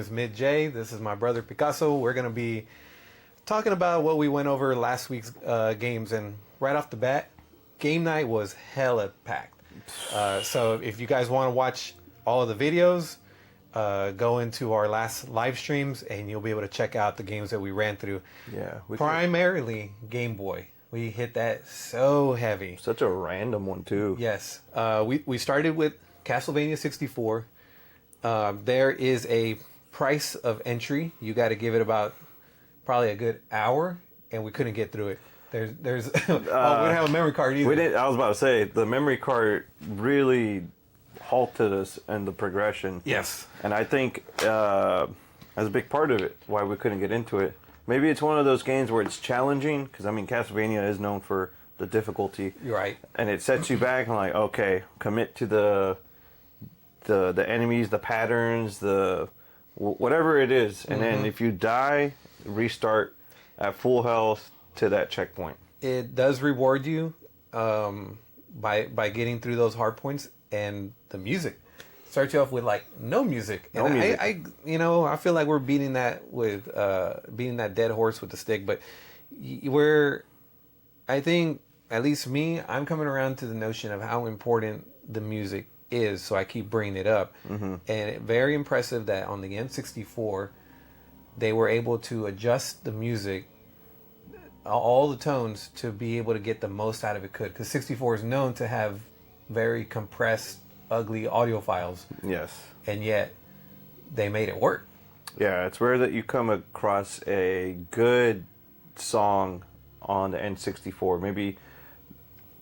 name is MidJay. This is my brother Picasso. We're going to be talking about what we went over last week's games. And right off the bat, game night was hella packed. So if you guys want to watch all of the videos, go into our last live streams and you'll be able to check out the games that we ran through. Yeah. Primarily Game Boy. We hit that so heavy. Such a random one, too. Yes. We started with Castlevania 64. There is a price of entry. You got to give it about probably a good hour, and we couldn't get through it. There's we didn't have a memory card either. We didn't. I was about to say, the memory card really halted us in the progression. Yes. And I think as a big part of it, why we couldn't get into it. Maybe it's one of those games where it's challenging, because, I mean, Castlevania is known for the difficulty. You're right. And it sets you back and like, okay, commit to the enemies, the patterns, the whatever it is. And then if you die, restart at full health to that checkpoint. It does reward you by getting through those hard points, and the music starts you off with like no music. And I feel like we're beating that dead horse with the stick, but I think, at least me, I'm coming around to the notion of how important the music is, so I keep bringing it up. And very impressive that on the N64 they were able to adjust the music, all the tones, to be able to get the most out of it could, because 64 is known to have very compressed, ugly audio files. Yes. And yet they made it work. Yeah, it's rare that you come across a good song on the N64. Maybe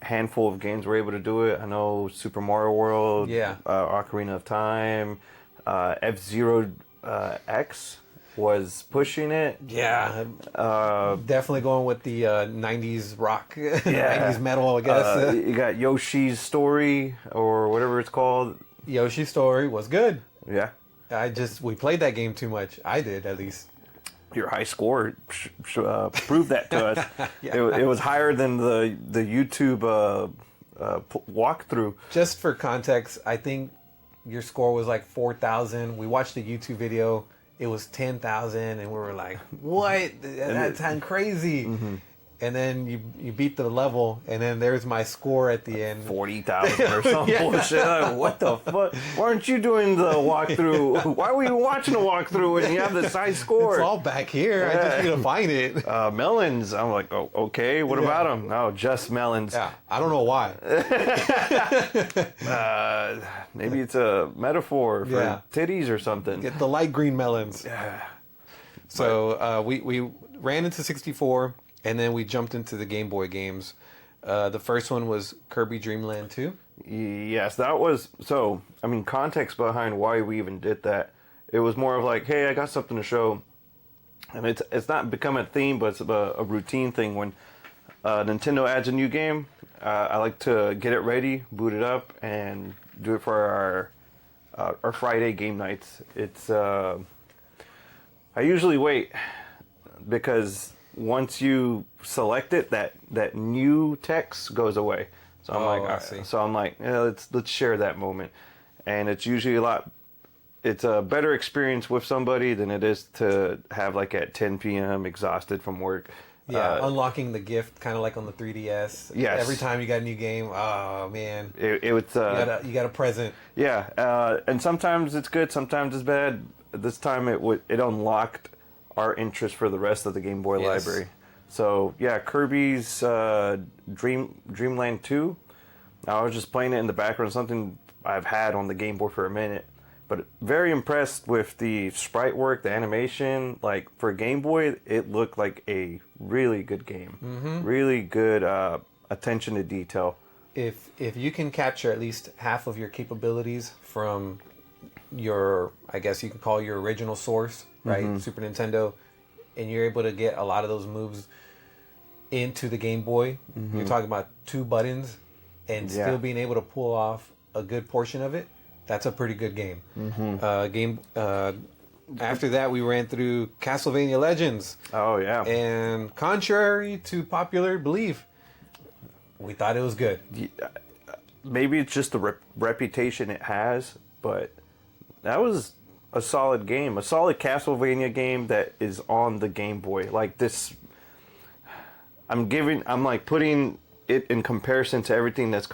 a handful of games were able to do it. I know Super Mario World, Ocarina of Time, F-Zero X was pushing it. Yeah. Definitely going with the 90s rock, 90s metal, I guess. You got Yoshi's Story, or whatever it's called. Yoshi's Story was good. Yeah. We played that game too much. I did, at least. Your high score proved that to us. It was higher than the YouTube walkthrough. Just for context, I think your score was like 4,000. We watched the YouTube video. It was 10,000, and we were like, "What? That sounds crazy!" And then you beat the level, and then there's my score at the end, 40,000 or something bullshit. Like, what the fuck? Why aren't you doing the walkthrough? Why were you watching the walkthrough and you have the high score? It's all back here. I just need to find it. Melons. I'm like, oh, okay. What about them? No, just melons. Yeah, I don't know why. Maybe it's a metaphor for titties or something. Get the light green melons. Yeah. So we ran into 64. And then we jumped into the Game Boy games. The first one was Kirby Dreamland 2. Yes, that was... So, I mean, context behind why we even did that. It was more of like, hey, I got something to show. And it's not become a theme, but it's a routine thing. When Nintendo adds a new game, I like to get it ready, boot it up, and do it for our Friday game nights. It's... I usually wait, because... once you select it, that new text goes away. So I'm like, let's share that moment, and it's usually it's a better experience with somebody than it is to have like at 10 p.m. exhausted from work. Yeah, unlocking the gift, kind of like on the 3DS. Yes. Every time you got a new game, oh man, it was you got a present. Yeah, and sometimes it's good, sometimes it's bad. This time it unlocked our interest for the rest of the Game Boy library. So yeah, Kirby's Dreamland 2. I was just playing it in the background, something I've had on the Game Boy for a minute. But very impressed with the sprite work, the animation. Like for Game Boy, it looked like a really good game. Really good attention to detail. If you can capture at least half of your capabilities from your, I guess you can call your original source, right? Super Nintendo, and you're able to get a lot of those moves into the Game Boy. You're talking about 2 buttons and still being able to pull off a good portion of it. That's a pretty good game. After that, we ran through Castlevania Legends. Oh yeah. And contrary to popular belief, we thought it was good. Maybe it's just the reputation it has, but that was a solid game, a solid Castlevania game that is on the Game Boy. Like this, I'm like putting it in comparison to everything that's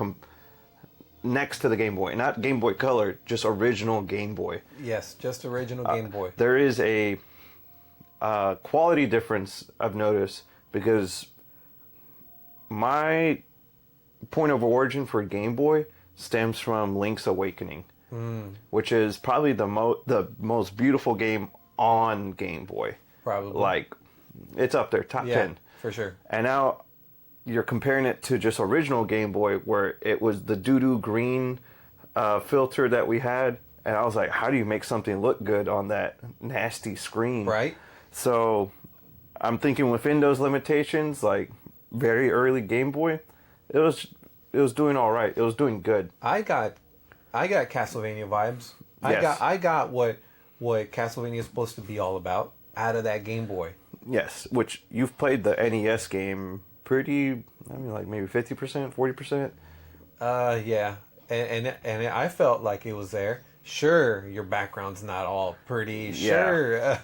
next to the Game Boy, not Game Boy Color, just original Game Boy. Yes, just original Game Boy. There is a quality difference I've noticed because my point of origin for Game Boy stems from Link's Awakening, which is probably the most beautiful game on Game Boy. Probably. Like, it's up there, top 10. For sure. And now you're comparing it to just original Game Boy where it was the doo-doo green filter that we had. And I was like, how do you make something look good on that nasty screen? Right. So I'm thinking within those limitations, like very early Game Boy, it was doing all right. It was doing good. I got Castlevania vibes. Yes. I got what Castlevania is supposed to be all about out of that Game Boy. Yes, which you've played the NES game like maybe 50%, 40%. Yeah. And I felt like it was there. Sure, your background's not all pretty. Sure,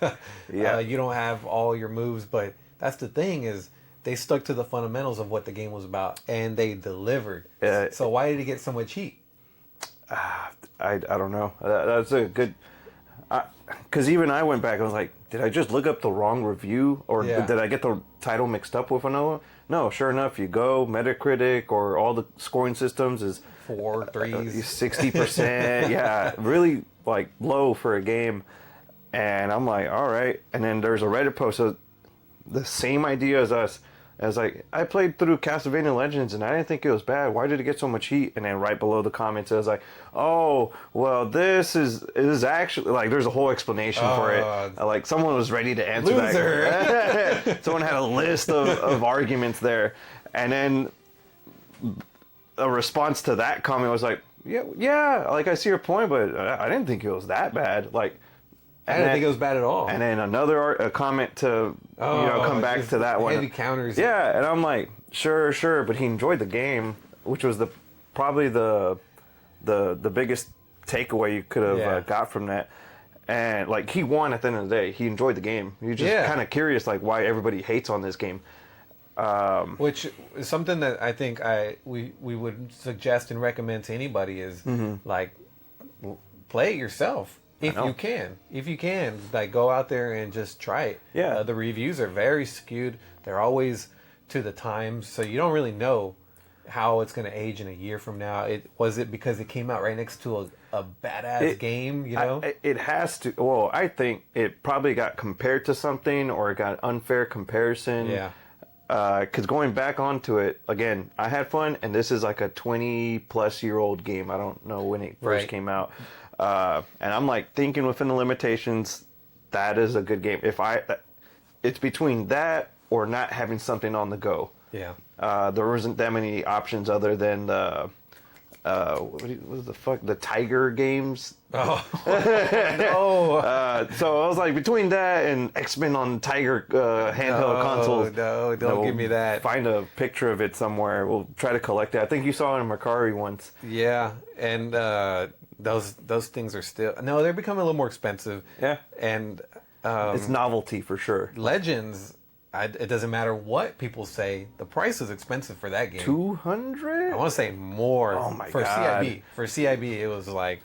you don't have all your moves, but that's the thing is they stuck to the fundamentals of what the game was about, and they delivered. So why did it get so much heat? I don't know. That's a good... Because even I went back and was like, did I just look up the wrong review? Or did I get the title mixed up with another one? No, sure enough, you go Metacritic or all the scoring systems is... 4 3s. 60%. Yeah, really like low for a game. And I'm like, all right. And then there's a Reddit post, so the same idea as us. I was like, I played through Castlevania Legends and I didn't think it was bad. Why did it get so much heat? And then right below the comments, it was like, oh, well, this is actually, like, there's a whole explanation for it. Like, someone was ready to answer that. Someone had a list of arguments there. And then a response to that comment was like, yeah, like, I see your point, but I didn't think it was that bad. Like, I didn't think it was bad at all. And then another comment to come back to that one. Heavy counters. Yeah, and I'm like, sure, but he enjoyed the game, which was probably the biggest takeaway you could have got from that. And like he won at the end of the day. He enjoyed the game. You're just kind of curious, like why everybody hates on this game. Which is something that I think we would suggest and recommend to anybody is like play it yourself. If you can, like go out there and just try it. Yeah. The reviews are very skewed. They're always to the times, so you don't really know how it's going to age in a year from now. Was it because it came out right next to a badass game? You know, it has to. Well, I think it probably got compared to something, or it got unfair comparison. Yeah. Because going back onto it again, I had fun, and this is like a 20-plus-year-old game. I don't know when it first came out. And I'm like thinking within the limitations, that is a good game. It's between that or not having something on the go. Yeah. There wasn't that many options other than the the Tiger games. Oh. No. So I was like between that and X-Men on Tiger handheld consoles. No, don't give me that. Find a picture of it somewhere. We'll try to collect it. I think you saw it in Mercari once. Yeah, and those things are still they're becoming a little more expensive. Yeah, and it's novelty for sure. Legends, it doesn't matter what people say. The price is expensive for that game. 200? I want to say more. Oh my for god! CIB, for CIB, it was like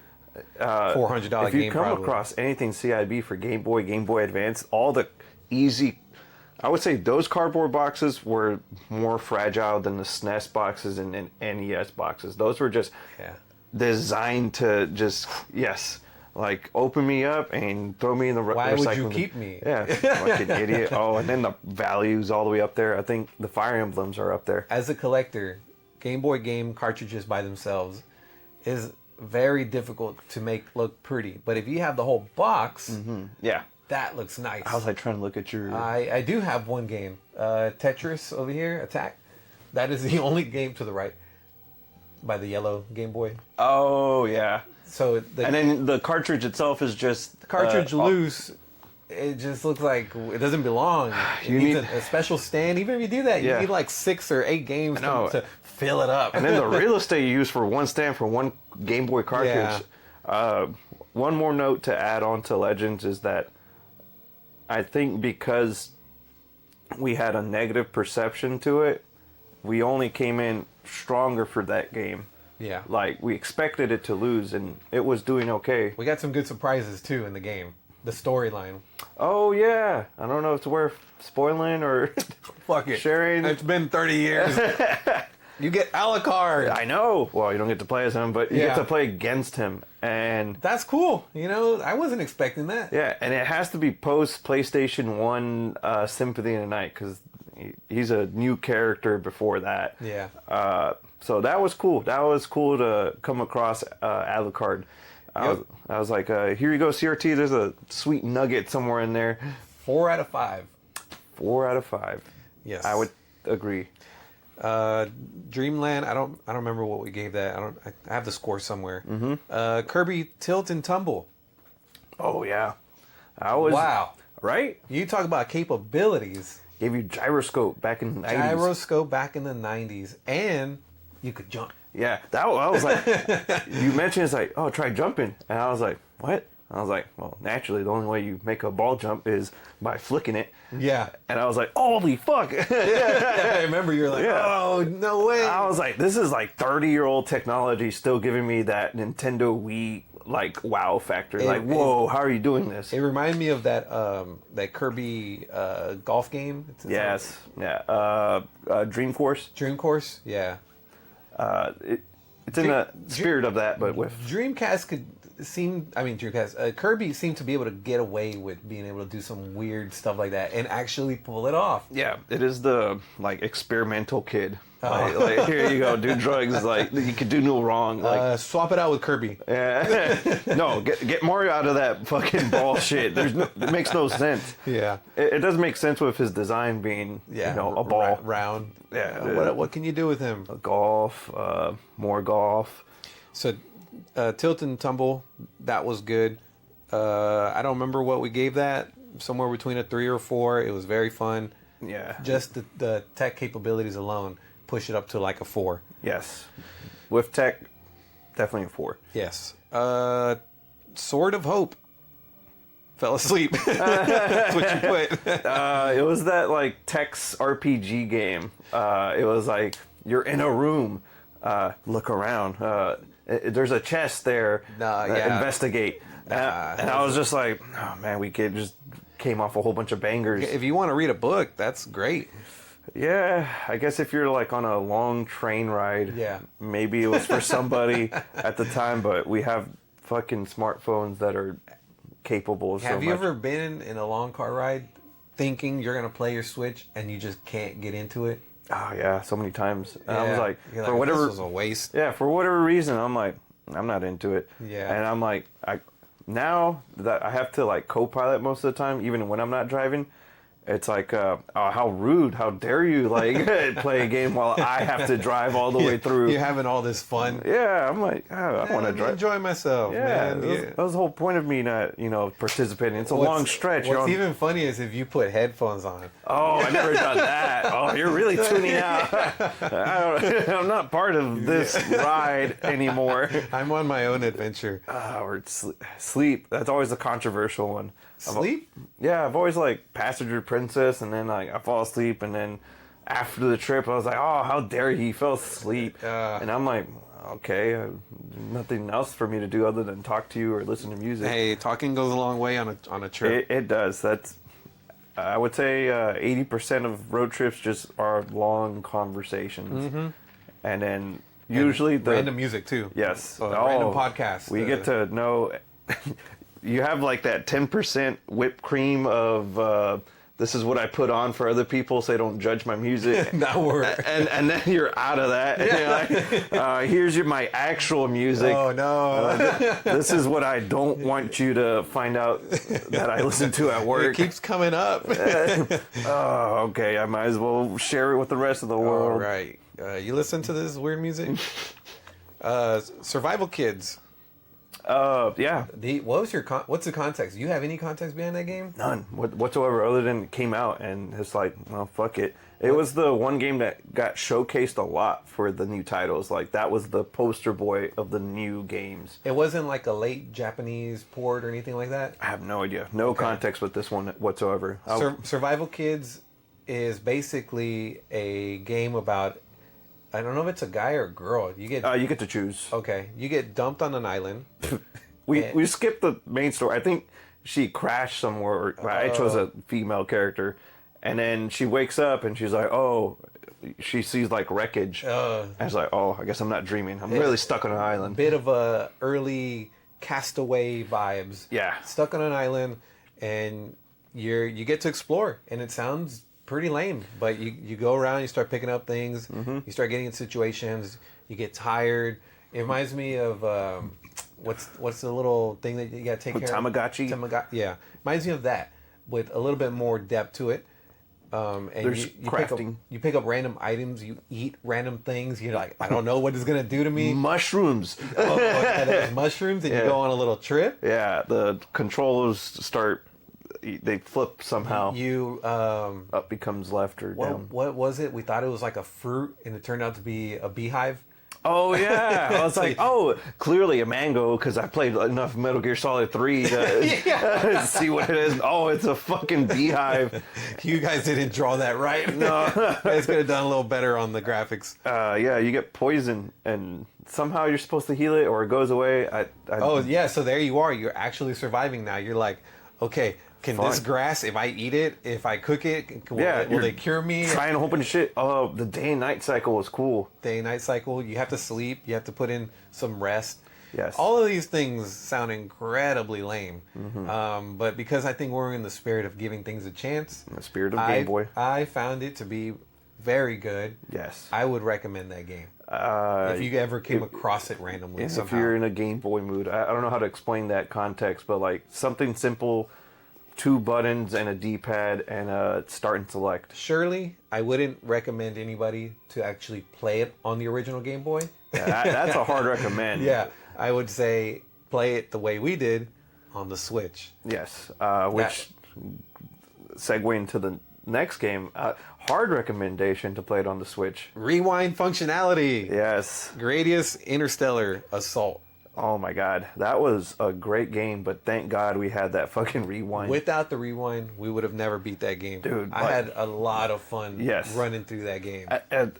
$400 game. If you come probably. across anything CIB for Game Boy, Game Boy Advance, all the easy. I would say those cardboard boxes were more fragile than the SNES boxes and NES boxes. Those were just designed to just like open me up and throw me in the recycling. Why would you keep me? Yeah, fucking idiot. Oh, and then the values all the way up there. I think the Fire Emblems are up there. As a collector, Game Boy game cartridges by themselves is very difficult to make look pretty. But if you have the whole box, that looks nice. I was like trying to look at your... I do have one game. Tetris over here, Attack. That is the only game to the right by the yellow Game Boy. Oh, yeah. So and then the cartridge itself is just... The cartridge loose. It just looks like it doesn't belong. You need a special stand. Even if you do that, you need like 6 or 8 games to fill it up. And then the real estate you use for one stand for one Game Boy cartridge. One more note to add on to Legends is that I think because we had a negative perception to it, we only came in stronger for that game. Yeah. Like, we expected it to lose, and it was doing okay. We got some good surprises, too, in the game. The storyline. Oh, yeah. I don't know if it's worth spoiling or Fuck it. sharing. It's been 30 years. You get Alucard. I know. Well, you don't get to play as him, but you get to play against him. And that's cool. You know, I wasn't expecting that. yeah, and it has to be post PlayStation 1 Symphony of the Night, because he's a new character before that. Yeah. So that was cool. That was cool to come across Alucard. I was like, here you go, CRT. There's a sweet nugget somewhere in there. 4 out of 5. 4 out of 5. Yes. I would agree. Dreamland. I don't remember what we gave that. I have the score somewhere. Mm-hmm. Kirby Tilt and Tumble. Oh yeah. Wow. Right? You talk about capabilities. Gave you gyroscope back in the 90s. Gyroscope back in the 90s, and you could jump. Yeah, I was like, you mentioned it's like, oh, try jumping, and I was like, what? I was like, well, naturally, the only way you make a ball jump is by flicking it. Yeah. And I was like, holy fuck. I remember you're like, oh, no way. I was like, this is like 30-year-old technology still giving me that Nintendo Wii, like, wow factor. Like, whoa, how are you doing this? It reminded me of that that Kirby golf game. Yes. Yeah. Dream Course. Dream Course, yeah. It's in the spirit of that, but with... Dreamcast Kirby seemed to be able to get away with being able to do some weird stuff like that and actually pull it off. Yeah, it is the, like, experimental kid. Like, here you go, do drugs. Like, you could do no wrong. Like, swap it out with Kirby. Yeah. No, get Mario out of that fucking ball shit. It makes no sense. Yeah. It doesn't make sense with his design being, a ball. Round. Yeah. What can you do with him? Golf, more golf. So, Tilt and Tumble, that was good. I don't remember what we gave that. Somewhere between a 3 or 4. It was very fun. Yeah. Just the tech capabilities alone push it up to like a 4. Yes. With tech, definitely a 4. Yes. Sword of Hope. Fell asleep. That's what you put. It was that, like, Tex RPG game. It was like, you're in a room. Look around. There's a chest there. Investigate. And I was just like, oh, man, we just came off a whole bunch of bangers. If you want to read a book, that's great. Yeah, I guess if you're like on a long train ride, maybe it was for somebody at the time, but we have fucking smartphones that are capable of so much. Have you ever been in a long car ride thinking you're going to play your Switch and you just can't get into it? Oh, yeah, so many times. And I was like, for whatever... This was a waste. Yeah, for whatever reason, I'm like, I'm not into it. Yeah. And I'm like, now that I have to, like, co-pilot most of the time, even when I'm not driving, it's like, oh, how rude, how dare you, like, play a game while I have to drive all the way through. You're having all this fun. Yeah, I'm like, oh, I want to drive. Enjoy myself, man. That was the whole point of me not, participating. It's a long stretch. What's even funny is if you put headphones on. Oh, I never done that. Oh, you're really tuning out. I'm not part of this ride anymore. I'm on my own adventure. Or sleep. That's always a controversial one. Sleep? I've always like passenger princess, and then like I fall asleep, and then after the trip, I was like, oh, how dare he fell asleep? And I'm like, okay, nothing else for me to do other than talk to you or listen to music. Hey, talking goes a long way on a trip. It does. That's I would say 80% of road trips just are long conversations, and then usually the random music too. Yes, random podcasts. We get to know. You have like that 10% whipped cream of this is what I put on for other people so they don't judge my music. That word. And then you're out of that. And you're like, here's my actual music. Oh, no. This is what I don't want you to find out that I listen to at work. It keeps coming up. Oh, okay. I might as well share it with the rest of the world. All right. You listen to this weird music? Survival Kids. Yeah. What's the context? Do you have any context behind that game? None whatsoever, other than it came out and it's like, well, fuck it. It was the one game that got showcased a lot for the new titles. Like, that was the poster boy of the new games. It wasn't like a late Japanese port or anything like that? I have no idea. No context with this one whatsoever. Survival Kids is basically a game about, I don't know if it's a guy or a girl. You get to choose. Okay. You get dumped on an island. We skipped the main story. I think she crashed somewhere. I chose a female character. And then she wakes up and she's like, oh, she sees like wreckage. And it's like, oh, I guess I'm not dreaming. I'm really stuck on an island. Bit of a early Castaway vibes. Yeah. Stuck on an island, and you get to explore, and it sounds pretty lame, but you go around, you start picking up things, you start getting in situations, you get tired. It reminds me of what's the little thing that you got to take care of? Tamagotchi. Yeah, reminds me of that with a little bit more depth to it. And there's crafting. You pick up random items. You eat random things. You're like, I don't know what it's gonna do to me. Mushrooms. There's mushrooms, and you go on a little trip. Yeah, the controllers they flip somehow. Up becomes left or down. What was it? We thought it was like a fruit, and it turned out to be a beehive. Oh yeah, I was like, oh, clearly a mango, because I played enough Metal Gear Solid 3 to see what it is. Oh, it's a fucking beehive. You guys didn't draw that right. No, you guys could have done a little better on the graphics. Yeah, you get poison, and somehow you're supposed to heal it, or it goes away. Oh yeah, so there you are. You're actually surviving now. You're like, okay. Can this grass, if I eat it, if I cook it, will they cure me? Trying a whole bunch of shit. Oh, the day and night cycle was cool. Day and night cycle. You have to sleep. You have to put in some rest. Yes. All of these things sound incredibly lame. But because I think we're in the spirit of giving things a chance. In the spirit of Game Boy. I found it to be very good. Yes. I would recommend that game. If you ever came across it randomly somehow. If you're in a Game Boy mood. I don't know how to explain that context, but like something simple. 2 buttons and a D-pad and a start and select. Surely, I wouldn't recommend anybody to actually play it on the original Game Boy. Yeah, that's a hard recommend. Yeah, I would say play it the way we did on the Switch. Yes, which segue into the next game. Hard recommendation to play it on the Switch. Rewind functionality. Yes. Gradius Interstellar Assault. Oh my god, that was a great game, but thank God we had that fucking rewind. Without the rewind, we would have never beat that game. Dude, I had a lot of fun running through that game.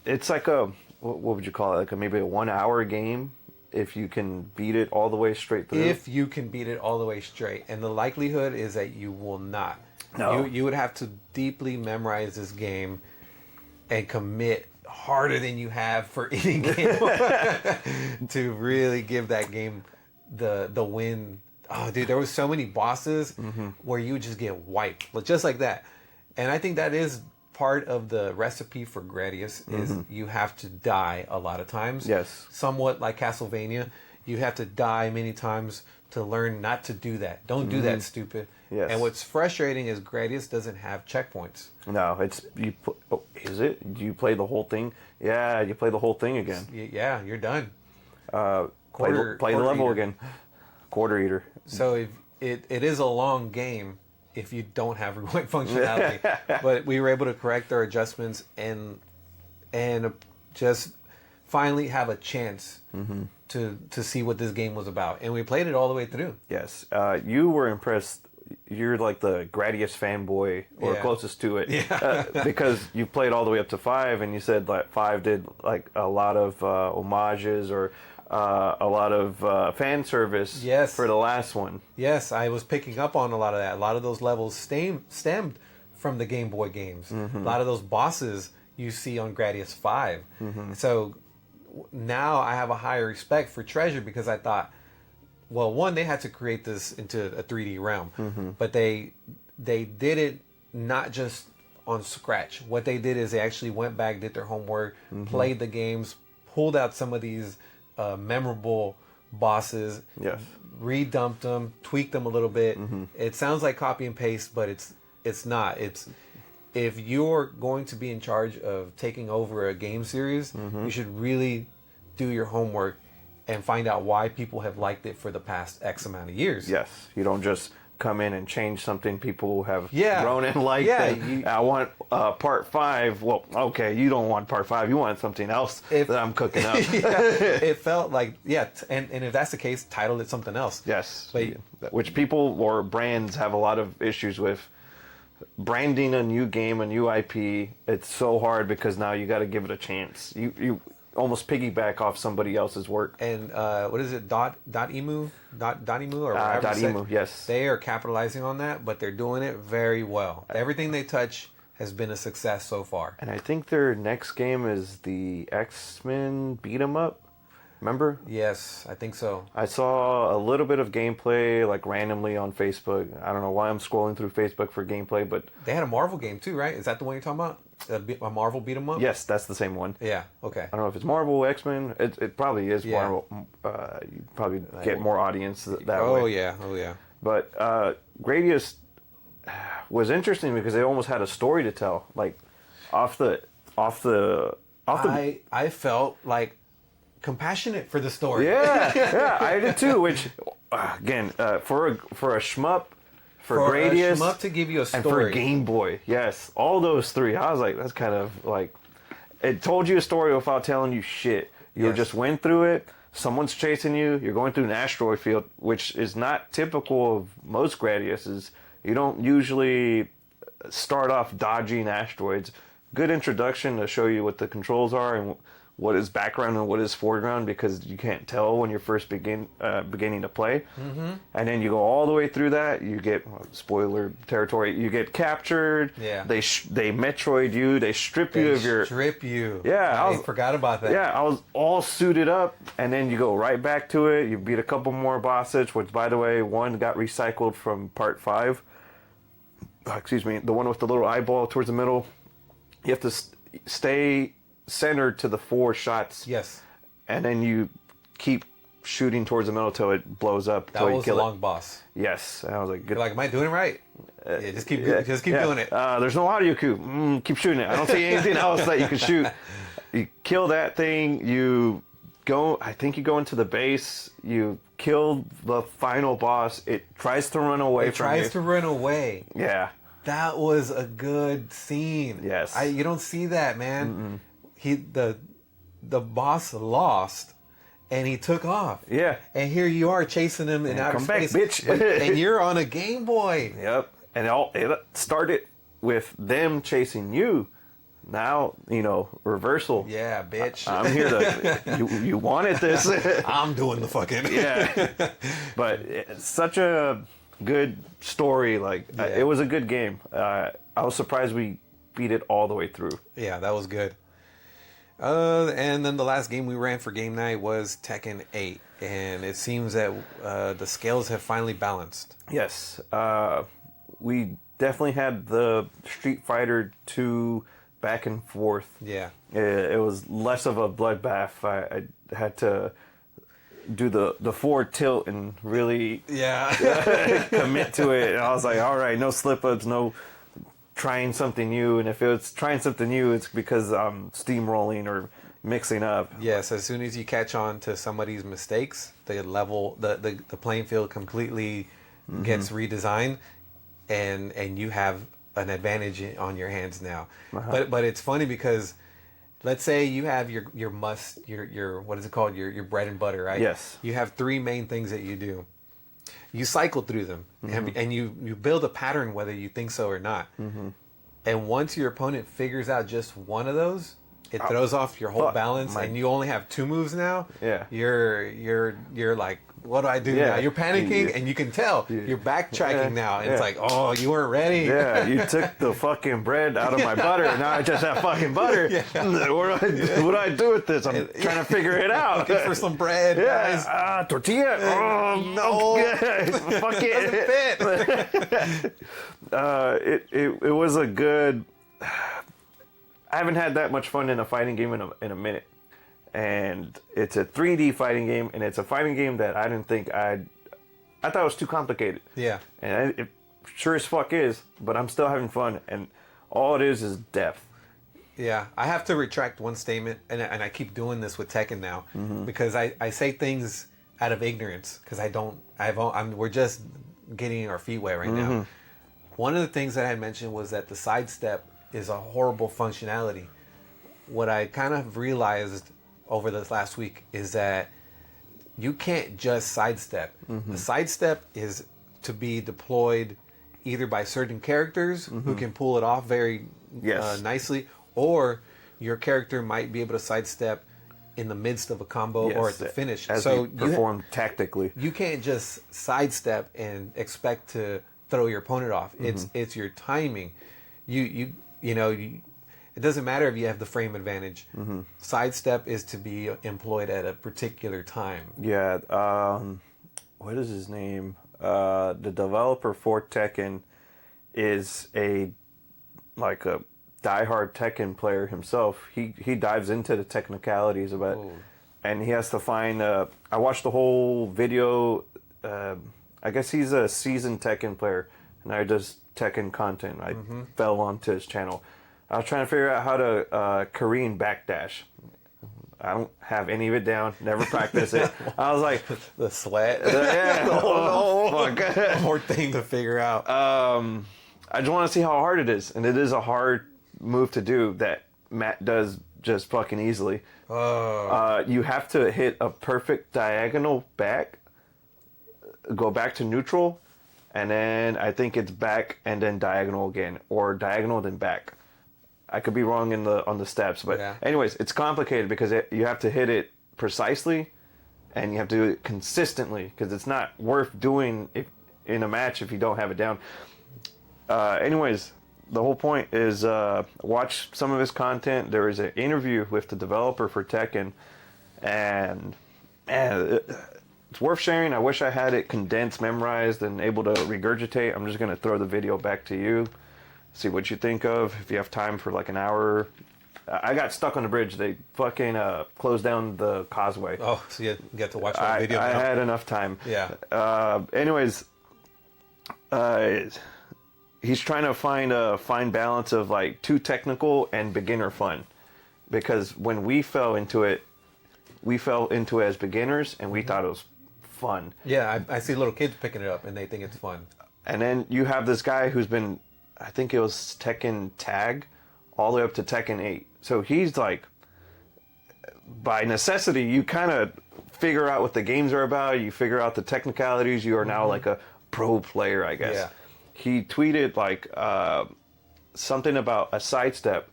It's like what would you call it? Like maybe a 1 hour game if you can beat it all the way straight through. If you can beat it all the way straight. And the likelihood is that you will not. No. You would have to deeply memorize this game and commit harder than you have for any game to really give that game the win. Oh, dude, there was so many bosses where you would just get wiped, just like that. And I think that is part of the recipe for Gradius is you have to die a lot of times. Yes. Somewhat like Castlevania, you have to die many times to learn not to do that. Don't do that, stupid. Yes. And what's frustrating is Gradius doesn't have checkpoints. No, is it? Do you play the whole thing? Yeah, you play the whole thing again. Yeah, you're done. Play the level again. Quarter eater. So it is a long game if you don't have rewind functionality. But we were able to correct our adjustments and just finally have a chance to see what this game was about. And we played it all the way through. Yes. You were impressed. You're like the Gradius fanboy or closest to it. Yeah. Because you played all the way up to 5 and you said that 5 did like a lot of homages or a lot of fan service for the last one. Yes, I was picking up on a lot of that. A lot of those levels stemmed from the Game Boy games. A lot of those bosses you see on Gradius 5. So now I have a higher respect for Treasure because I thought, well, one, they had to create this into a 3D realm, but they did it not just on scratch. What they did is they actually went back, did their homework, played the games, pulled out some of these memorable bosses, redumped them, tweaked them a little bit. It sounds like copy and paste, but it's not. It's if you're going to be in charge of taking over a game series, you should really do your homework and find out why people have liked it for the past X amount of years. Yes, you don't just come in and change something people have Yeah. grown and liked. Yeah, And I want part 5. Well, okay, you don't want part 5. You want something else that I'm cooking up. Yeah, it felt like, and if that's the case, title it something else. Yes, But, which people or brands have a lot of issues with. Branding a new game, a new IP, it's so hard because now you got to give it a chance. You almost piggyback off somebody else's work. and what is it, Dotemu or whatever you Dotemu, said? yes. They are capitalizing on that, but they're doing it very well. Everything they touch has been a success so far. And I think their next game is the X-Men beat 'em up. Remember? Yes, I think so. I saw a little bit of gameplay like randomly on Facebook. I don't know why I'm scrolling through Facebook for gameplay, but They had a Marvel game too, right? Is that the one you're talking about? A Marvel beat 'em up? yes, that's the same one. Yeah. Okay. I don't know if it's Marvel, X-Men. It probably is Yeah. Marvel. You probably get more audience that way. Oh yeah. But Gradius was interesting because they almost had a story to tell. Like off the. I felt like compassionate for the story. Yeah, I did too. Which again, for a shmup, for Gradius, a shmup to give you a story, and for Game Boy, yes, all those three. I was like, that's kind of like it told you a story without telling you shit. You Yes. just went through it. Someone's chasing you. You're going through an asteroid field, which is not typical of most Gradiuses. You don't usually start off dodging asteroids. Good introduction to show you what the controls are and what is background and what is foreground, because you can't tell when you're first beginning to play. Mm-hmm. And then you go all the way through that. You get spoiler territory. You get captured. Yeah. They Metroid you. They strip you of your. strip you. Yeah, I forgot about that. Yeah, I was all suited up, and then you go right back to it. You beat a couple more bosses, which, by the way, one got recycled from part 5. Excuse me, the one with the little eyeball towards the middle. You have to stay centered to the 4 shots. Yes. And then you keep shooting towards the middle till it blows up. That till you was kill a long it. boss. Yes, and I was like, good. You're like, am I doing it right? Yeah, just keep doing it. There's no audio cue. Keep shooting it. I don't see anything else that you can shoot. You kill that thing. You go. I think you go into the base. You kill the final boss. It tries to run away from you. Tries to run away. Yeah. That was a good scene. Yes. You don't see that, man. The boss lost, and he took off. Yeah. And here you are chasing him in outer come back, space. bitch. And you're on a Game Boy. Yep. And it started with them chasing you. Now, reversal. Yeah, bitch. I'm here to. You wanted this. I'm doing the fucking. Yeah. But it's such a good story. Like it was a good game. I was surprised we beat it all the way through. Yeah, that was good. And then the last game we ran for game night was Tekken 8, and it seems that the scales have finally balanced. Yes, we definitely had the Street Fighter 2 back and forth. Yeah, it was less of a bloodbath. I had to do the forward tilt and really commit to it. And I was like, all right, no slip ups, no trying something new. And if it's trying something new, it's because I'm steamrolling or mixing up. Yes, as soon as you catch on to somebody's mistakes, the playing field completely gets redesigned, and you have an advantage on your hands now. But it's funny because let's say you have your what is it called, your bread and butter, right? Yes. You have 3 main things that you do. You cycle through them, and you build a pattern whether you think so or not. And once your opponent figures out just one of those, it throws off your whole balance, and you only have 2 moves now. Yeah. You're like, what do I do now? You're panicking, and you can tell you're backtracking now. And it's like, oh, you weren't ready. Yeah, you took the fucking bread out of my butter, and now I just have fucking butter. What do I do with this? I'm trying to figure it out. Looking for some bread, guys. Tortilla. Oh No. okay. Fuck it. Doesn't fit. It was a good. I haven't had that much fun in a fighting game in a minute. And it's a 3D fighting game, and it's a fighting game that I didn't think I thought it was too complicated. Yeah. And it sure as fuck is, but I'm still having fun, and all it is depth. Yeah, I have to retract one statement, and I keep doing this with Tekken now, because I say things out of ignorance, because we're just getting our feet wet right now. One of the things that I had mentioned was that the sidestep is a horrible functionality. What I kind of realized over this last week is that you can't just sidestep. The sidestep is to be deployed either by certain characters who can pull it off very nicely, or your character might be able to sidestep in the midst of a combo or at the finish. As so you perform tactically. You can't just sidestep and expect to throw your opponent off. It's your timing. It doesn't matter if you have the frame advantage. Sidestep is to be employed at a particular time. Yeah. What is his name? The developer for Tekken is a diehard Tekken player himself. He dives into the technicalities of it, and he has to find. I watched the whole video. I guess he's a seasoned Tekken player, and I just Tekken content. I fell onto his channel. I was trying to figure out how to Korean backdash. I don't have any of it down. Never practice it. I was like, the sweat. Yeah. Fuck. More thing to figure out. I just want to see how hard it is, and it is a hard move to do that Matt does just fucking easily. You have to hit a perfect diagonal back, go back to neutral, and then I think it's back and then diagonal again, or diagonal then back. I could be wrong on the steps, but anyways, it's complicated because you have to hit it precisely, and you have to do it consistently, because it's not worth doing in a match if you don't have it down. Anyways, the whole point is watch some of his content. There is an interview with the developer for Tekken, and it's worth sharing. I wish I had it condensed, memorized, and able to regurgitate. I'm just going to throw the video back to you, see what you think of. If you have time for like an hour. I got stuck on the bridge. They fucking closed down the causeway. Oh, so you get to watch that video now. I had enough time. Yeah. Anyways, he's trying to find a fine balance of like too technical and beginner fun, because when we fell into it as beginners, and we thought it was fun. Yeah, I see little kids picking it up and they think it's fun. And then you have this guy who's been, I think it was Tekken Tag, all the way up to Tekken 8. So he's like, by necessity, you kind of figure out what the games are about. You figure out the technicalities. You are now like a pro player, I guess. Yeah. He tweeted like something about a sidestep,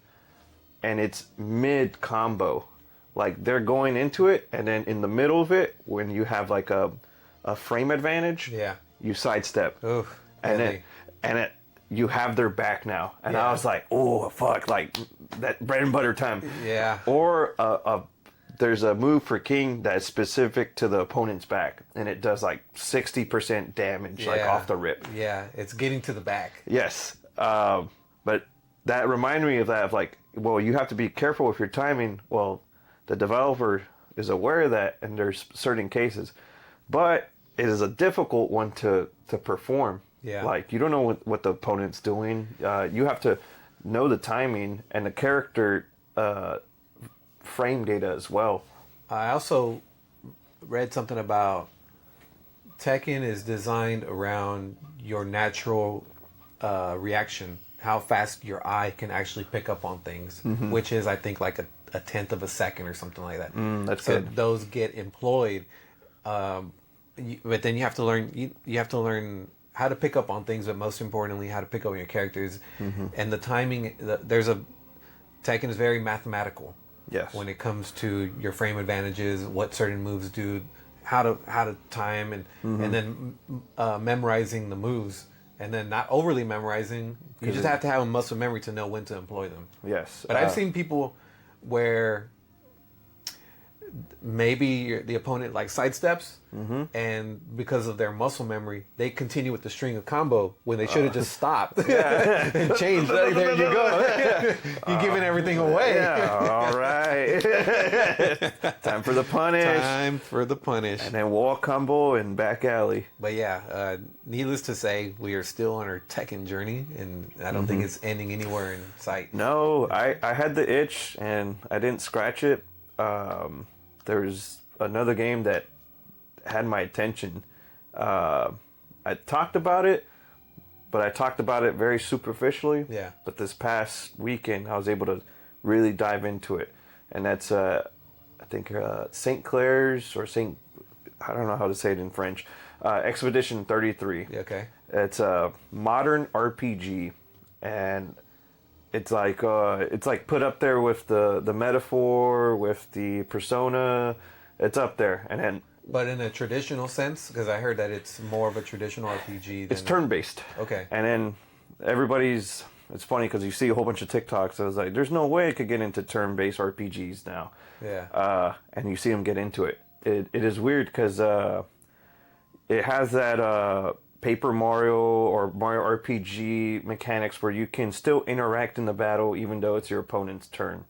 and it's mid combo. Like they're going into it, and then in the middle of it, when you have like a frame advantage, you sidestep. Oof, and you have their back now. And I was like, oh fuck, like that bread and butter time. Yeah. Or there's a move for King that's specific to the opponent's back, and it does like 60% damage, like off the rip. Yeah, it's getting to the back. Yes. But that reminded me of that, of like, well, you have to be careful with your timing. Well, the developer is aware of that, and there's certain cases. But it is a difficult one to perform. Yeah. Like, you don't know what the opponent's doing. You have to know the timing and the character frame data as well. I also read something about Tekken is designed around your natural reaction, how fast your eye can actually pick up on things, which is, I think, like a tenth of a second or something like that. That's so good. Those get employed, but then you have to learn. You have to learn how to pick up on things, but most importantly, how to pick up on your characters and the timing. Tekken is very mathematical. Yes. When it comes to your frame advantages, what certain moves do, how to time, and then memorizing the moves, and then not overly memorizing. You just have to have a muscle memory to know when to employ them. Yes. But I've seen people where maybe the opponent like sidesteps, and because of their muscle memory, they continue with the string of combo when they should have just stopped and changed. There you go. You're giving everything away. Yeah, all right. Time for the punish. Time for the punish. And then wall combo and back alley. But yeah, needless to say, we are still on our Tekken journey, and I don't think it's ending anywhere in sight. No, I had the itch, and I didn't scratch it. There's another game that had my attention. I talked about it, but I talked about it very superficially. Yeah. But this past weekend, I was able to really dive into it. And that's, I think, St. Clair's or I don't know how to say it in French, Expedition 33. Okay. It's a modern RPG, and it's like put up there with the Metaphor, with the Persona. It's up there, and then. But in a traditional sense, because I heard that it's more of a traditional RPG. It's turn-based. Okay. And then everybody's. It's funny because you see a whole bunch of TikToks. I was like, "There's no way I could get into turn-based RPGs now." Yeah. And you see them get into it. It is weird because it has that Paper Mario or Mario RPG mechanics where you can still interact in the battle even though it's your opponent's turn.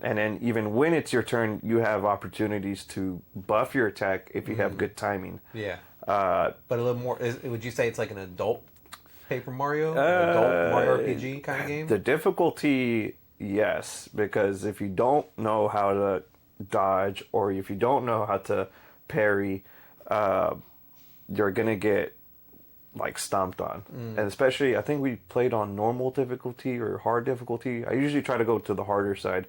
And then even when it's your turn, you have opportunities to buff your attack if you have good timing. Yeah. But a little more, would you say it's like an adult Paper Mario? Adult Mario RPG kind of game? The difficulty, yes. Because if you don't know how to dodge or if you don't know how to parry, you're going to get like stomped on. And especially, I think we played on normal difficulty or hard difficulty. I usually try to go to the harder side.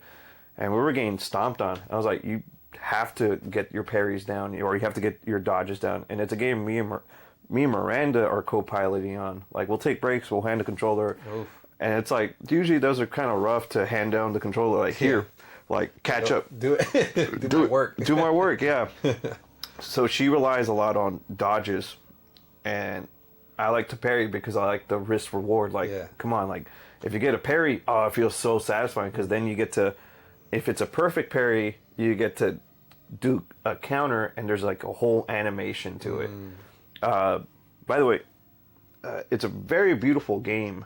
And we were getting stomped on. I was like, you have to get your parries down, or you have to get your dodges down. And it's a game me and Miranda are co-piloting on. Like, we'll take breaks, we'll hand the controller. Oof. And it's like, usually those are kind of rough to hand down the controller. Like, here, like, catch up. Do it. Do my work. Do my work, yeah. So she relies a lot on dodges. And I like to parry because I like the risk reward. Like, come on, like, if you get a parry, oh, it feels so satisfying because then you get to... If it's a perfect parry, you get to do a counter, and there's like a whole animation to it. By the way, it's a very beautiful game,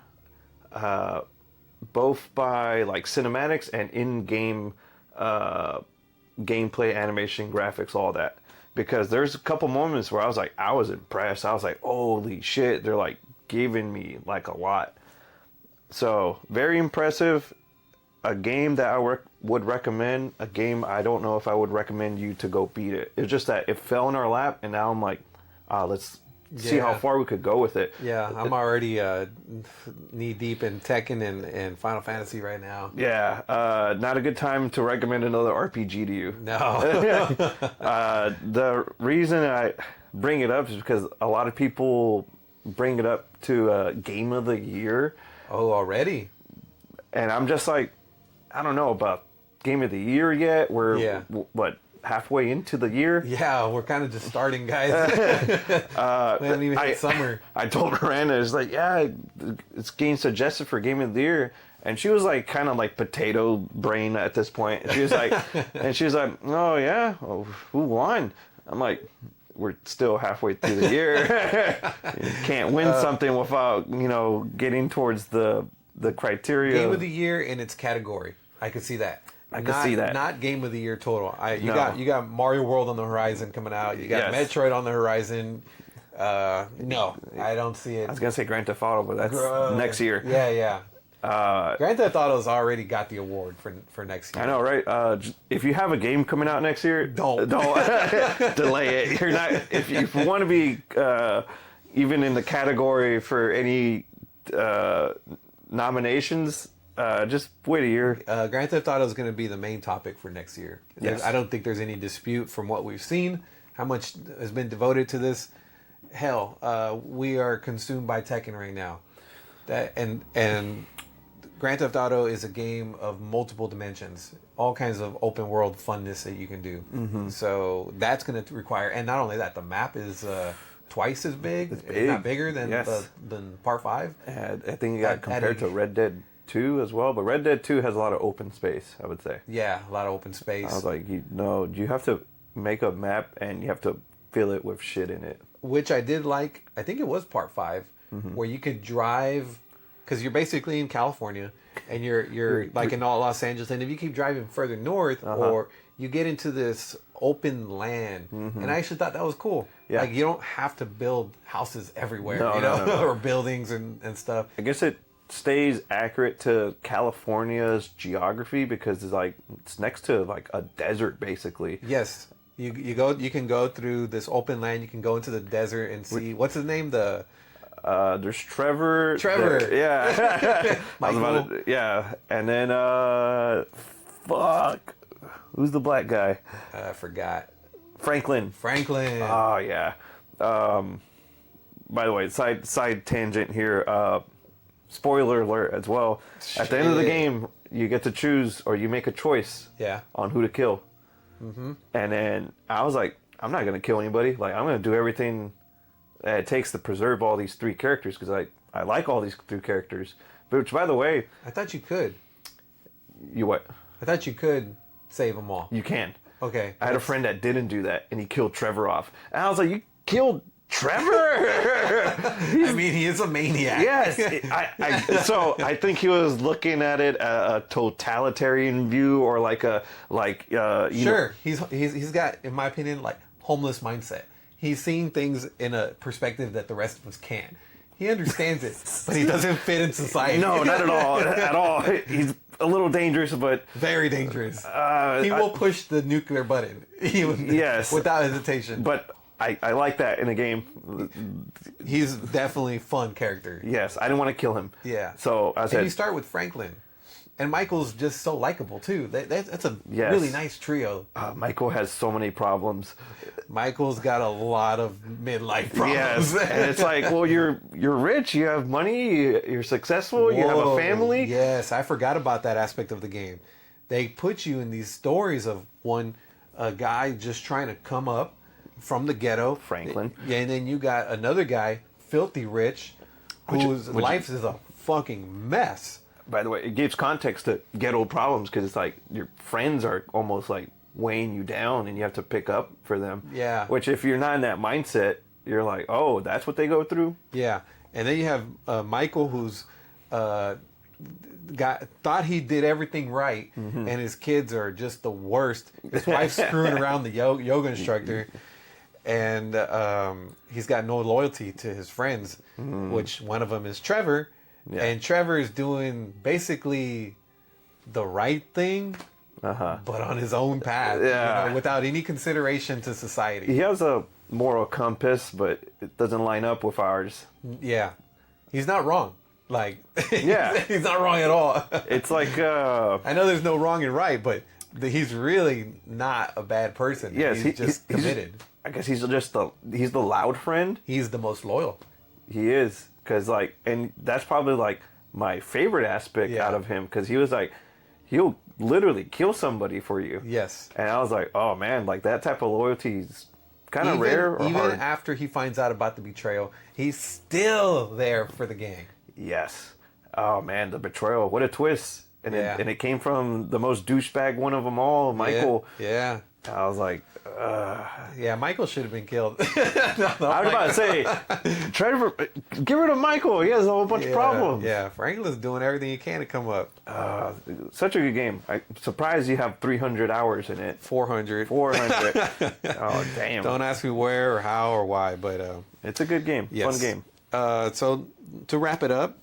both by like cinematics and in-game gameplay, animation, graphics, all that. Because there's a couple moments where I was impressed. I was like, holy shit, they're like giving me like a lot. So very impressive. A game that I would recommend, a game I don't know if I would recommend you to go beat it. It's just that it fell in our lap, and now I'm like, let's see how far we could go with it. Yeah, I'm already knee deep in Tekken and Final Fantasy right now. Yeah, not a good time to recommend another RPG to you. No. The reason I bring it up is because a lot of people bring it up to Game of the Year. Oh, already? And I'm just like, I don't know about Game of the Year yet. We're, what, halfway into the year? Yeah, we're kind of just starting, guys. We haven't even hit summer. I told Miranda, it's like, yeah, it's getting suggested for Game of the Year. And she was like, kind of like potato brain at this point. And she was like, oh yeah, well, who won? I'm like, we're still halfway through the year. You can't win something without, getting towards the criteria. Game of the Year in its category. I could see that. I could see that. Not Game of the Year total. You got Mario World on the horizon coming out. You got Metroid on the horizon. No, I don't see it. I was gonna say Grand Theft Auto, but that's next year. Yeah. Grand Theft Auto's already got the award for next year. I know, right? If you have a game coming out next year, don't delay it. You're not. If you want to be even in the category for any nominations. Just wait a year. Grand Theft Auto is going to be the main topic for next year. Yes. I don't think there's any dispute from what we've seen, how much has been devoted to this. Hell, we are consumed by Tekken right now. And Grand Theft Auto is a game of multiple dimensions, all kinds of open world funness that you can do. Mm-hmm. So that's going to require, and not only that, the map is twice as big, if not bigger than Part 5. I think it got compared to Red Dead 2 as well, but Red Dead 2 has a lot of open space, I would say. Yeah, a lot of open space. I was like, you have to make a map and you have to fill it with shit in it. Which I did like. I think it was part 5, where you could drive, because you're basically in California, and you're like in Los Angeles, and if you keep driving further north, or you get into this open land, and I actually thought that was cool. Yeah. Like, you don't have to build houses everywhere, No. or buildings and stuff. I guess it stays accurate to California's geography because it's next to like a desert basically. Yes. You can go through this open land, you can go into the desert and see, what's his name? There's Trevor. Yeah. Yeah. And then fuck. Who's the black guy? I forgot. Franklin. Oh yeah. By the way, side tangent here. Spoiler alert as well. At the end of the game, you get to choose, or you make a choice. Yeah. On who to kill. And then I was like, I'm not gonna kill anybody. Like, I'm gonna do everything that it takes to preserve all these 3 characters because I like all these 3 characters. Which, by the way, I thought you could. You what? I thought you could save them all. You can. Okay. I had a friend that didn't do that, and he killed Trevor off. And I was like, you killed Trevor? I mean, he is a maniac. Yes. So I think he was looking at it a totalitarian view, or Sure. He's got, in my opinion, like homeless mindset. He's seeing things in a perspective that the rest of us can't. He understands it, but he doesn't fit in society. No, not at all. At all. He's a little dangerous, but very dangerous. He will push the nuclear button. Yes, without hesitation. But I like that in a game. He's definitely a fun character. Yes, I didn't want to kill him. Yeah. So I said, and you start with Franklin, and Michael's just so likable too. That's a really nice trio. Michael has so many problems. Michael's got a lot of midlife problems. Yes, and it's like, well, you're rich, you have money, you're successful, you have a family. Yes, I forgot about that aspect of the game. They put you in these stories of a guy just trying to come up from the ghetto, Franklin. Yeah, and then you got another guy, filthy rich, whose life is a fucking mess. By the way, it gives context to ghetto problems because it's like your friends are almost like weighing you down and you have to pick up for them. Yeah. Which if you're not in that mindset, you're like, oh, that's what they go through? Yeah. And then you have Michael, who's thought he did everything right, and his kids are just the worst. His wife's screwing around the yoga instructor, and he's got no loyalty to his friends, which one of them is Trevor. Yeah. And Trevor is doing basically the right thing, but on his own path, without any consideration to society. He has a moral compass, but it doesn't line up with ours. Yeah. He's not wrong. Like, yeah, he's not wrong at all. It's like, I know there's no wrong and right, but he's really not a bad person. Yes, he's just committed. I guess he's the loud friend. He's the most loyal. He is. Because, like, and that's probably, like, my favorite aspect out of him. Because he was, like, he'll literally kill somebody for you. Yes. And I was like, oh, man, like, that type of loyalty is kind of rare or even hard. After he finds out about the betrayal, he's still there for the gang. Yes. Oh, man, the betrayal. What a twist. And, it came from the most douchebag one of them all, Michael. Yeah. I was like, yeah, Michael should have been killed. I was about to say, Trevor, get rid of Michael. He has a whole bunch of problems. Yeah, Franklin's doing everything he can to come up. Such a good game. I'm surprised you have 300 hours in it. 400. 400. Oh, damn. Don't ask me where or how or why, but... it's a good game. Yes. Fun game. So, to wrap it up,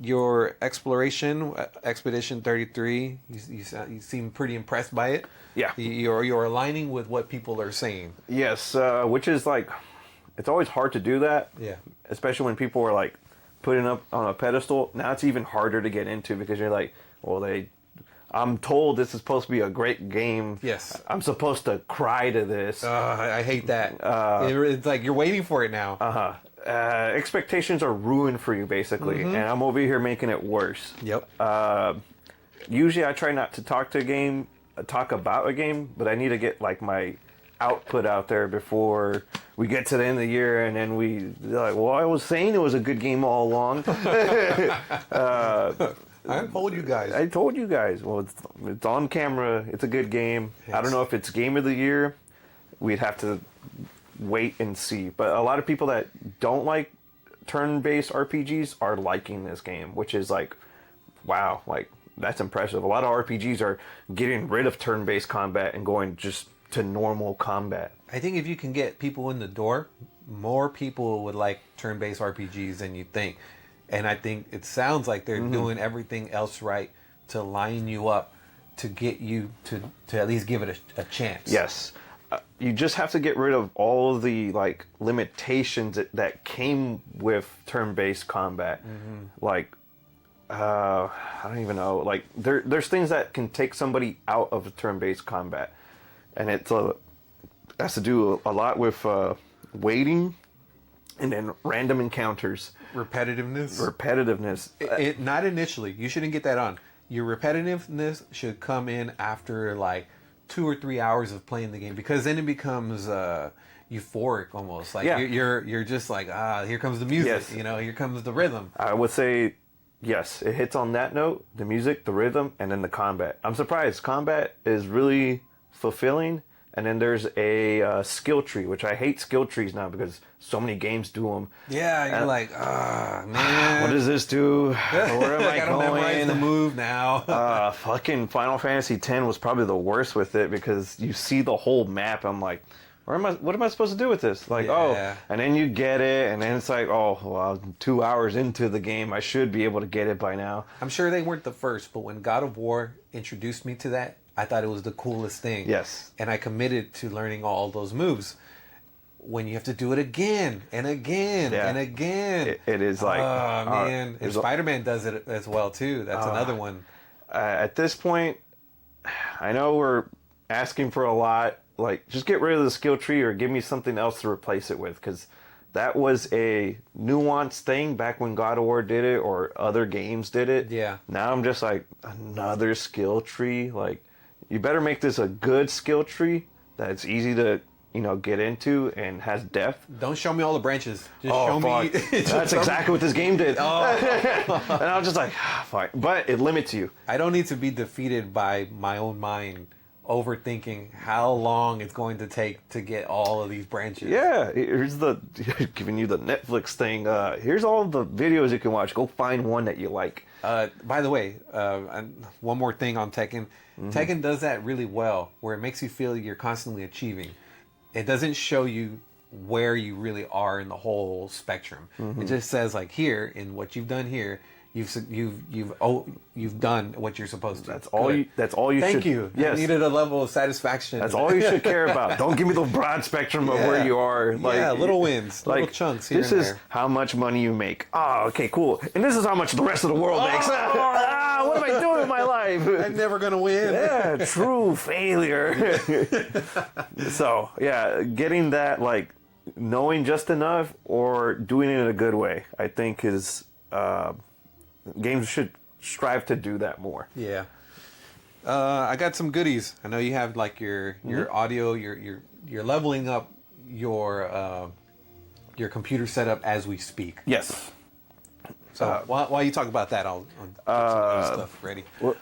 your exploration, Expedition 33, you seem pretty impressed by it. Yeah. You're aligning with what people are saying. Yes, which is like, it's always hard to do that. Yeah. Especially when people are like putting up on a pedestal. Now it's even harder to get into because you're like, well, I'm told this is supposed to be a great game. Yes. I'm supposed to cry to this. I hate that. It's like you're waiting for it now. Expectations are ruined for you, basically. And I'm over here making it worse. Yep. Usually I try not to talk about a game, but I need to get like my output out there before we get to the end of the year, and then we're like, well, I was saying it was a good game all along. I told you guys. I told you guys. Well, it's on camera. It's a good game. Yes. I don't know if it's game of the year. We'd have to wait and see. But a lot of people that don't like turn-based RPGs are liking this game, which is like, wow, like that's impressive. A lot of RPGs are getting rid of turn-based combat and going just to normal combat. I think if you can get people in the door, more people would like turn-based RPGs than you think. And I think it sounds like they're doing everything else right to line you up to get you to at least give it a chance. Yes. You just have to get rid of all of the like limitations that came with turn-based combat. Like, I don't even know. Like, there's things that can take somebody out of a turn-based combat. And it has to do a lot with waiting and then random encounters. Repetitiveness. It not initially. You shouldn't get that on. Your repetitiveness should come in after like 2 or 3 hours of playing the game, because then it becomes euphoric almost. Like you're just like, here comes the music. Yes. You know, here comes the rhythm. I would say yes, it hits on that note, the music, the rhythm, and then the combat. I'm surprised. Combat is really fulfilling. And then there's a skill tree, which I hate skill trees now because so many games do them. Yeah, you're like, man. What does this do? Where am I gotta going? memorize the move now. Fucking Final Fantasy X was probably the worst with it because you see the whole map. I'm like, what am I supposed to do with this? Like, and then you get it, and then it's like, well, 2 hours into the game, I should be able to get it by now. I'm sure they weren't the first, but when God of War introduced me to that, I thought it was the coolest thing. Yes. And I committed to learning all those moves. When you have to do it again and again and again. It is like... Oh, man. And Spider-Man does it as well, too. That's another one. At this point, I know we're asking for a lot. Like, just get rid of the skill tree or give me something else to replace it with. Because that was a nuanced thing back when God of War did it or other games did it. Yeah. Now I'm just like, another skill tree? Like... You better make this a good skill tree that's easy to, get into and has depth. Don't show me all the branches. Just show me. That's exactly what this game did. And I was just like, fine. But it limits you. I don't need to be defeated by my own mind overthinking how long it's going to take to get all of these branches. Yeah, here's giving you the Netflix thing. Here's all the videos you can watch. Go find one that you like. By the way, one more thing on Tekken. Tekken does that really well, where it makes you feel you're constantly achieving. It doesn't show you where you really are in the whole spectrum. It just says like here in what you've done here, you've done what you're supposed to. That's all you. Thank you. Yes. I needed a level of satisfaction. That's all you should care about. Don't give me the broad spectrum of where you are. Like, little wins, little chunks here and there. This is how much money you make. Oh, okay, cool. And this is how much the rest of the world makes. What am I doing with my life? I'm never gonna win. Yeah, true failure. So getting that, like, knowing just enough or doing it in a good way, I think is. Games should strive to do that more. Yeah. I got some goodies. I know you have like your audio. You're leveling up your computer setup as we speak. Yes. So while you talk about that, I'll get some other stuff ready. What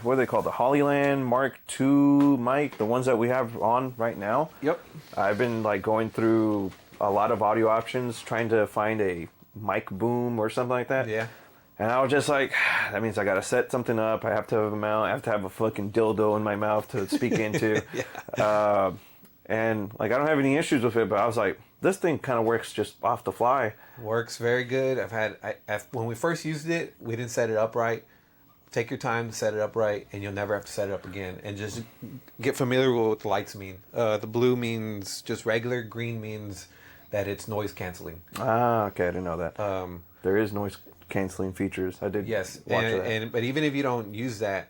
are they called? The Hollyland Mark II mic, the ones that we have on right now. Yep. I've been like going through a lot of audio options, trying to find a mic boom or something like that. Yeah. And I was just like, that means I got to set something up. I have to have a mount. I have to have a fucking dildo in my mouth to speak into. And like, I don't have any issues with it, but I was like, this thing kind of works just off the fly. Works very good. When we first used it, we didn't set it up right. Take your time to set it up right, and you'll never have to set it up again. And just get familiar with what the lights mean. The blue means just regular. Green means that it's noise canceling. Ah, okay. I didn't know that. There is noise canceling features. I did. Yes, watch that. But even if you don't use that,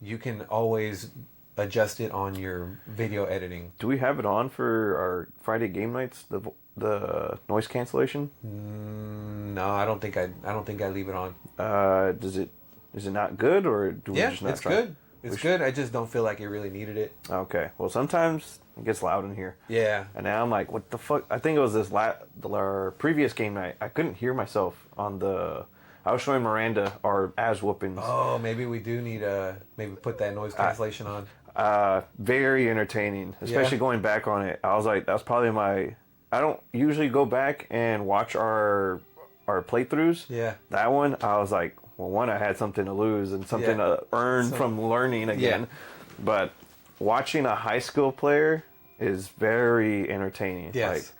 you can always adjust it on your video editing. Do we have it on for our Friday game nights? The noise cancellation? No, I don't think I leave it on. Is it not good, or do we just not try? Yeah, it's good. It's good. I just don't feel like it really needed it. Okay. Well, sometimes it gets loud in here. Yeah. And now I'm like, what the fuck? I think it was our previous game night. I couldn't hear myself on the... I was showing Miranda our ass whoopings. Oh, maybe we do need maybe put that noise cancellation on. Very entertaining, especially going back on it. I was like, that's probably my... I don't usually go back and watch our playthroughs. Yeah. That one, I was like, well, one, I had something to lose and something to earn from learning again. Yeah. But watching a high school player is very entertaining. Yes.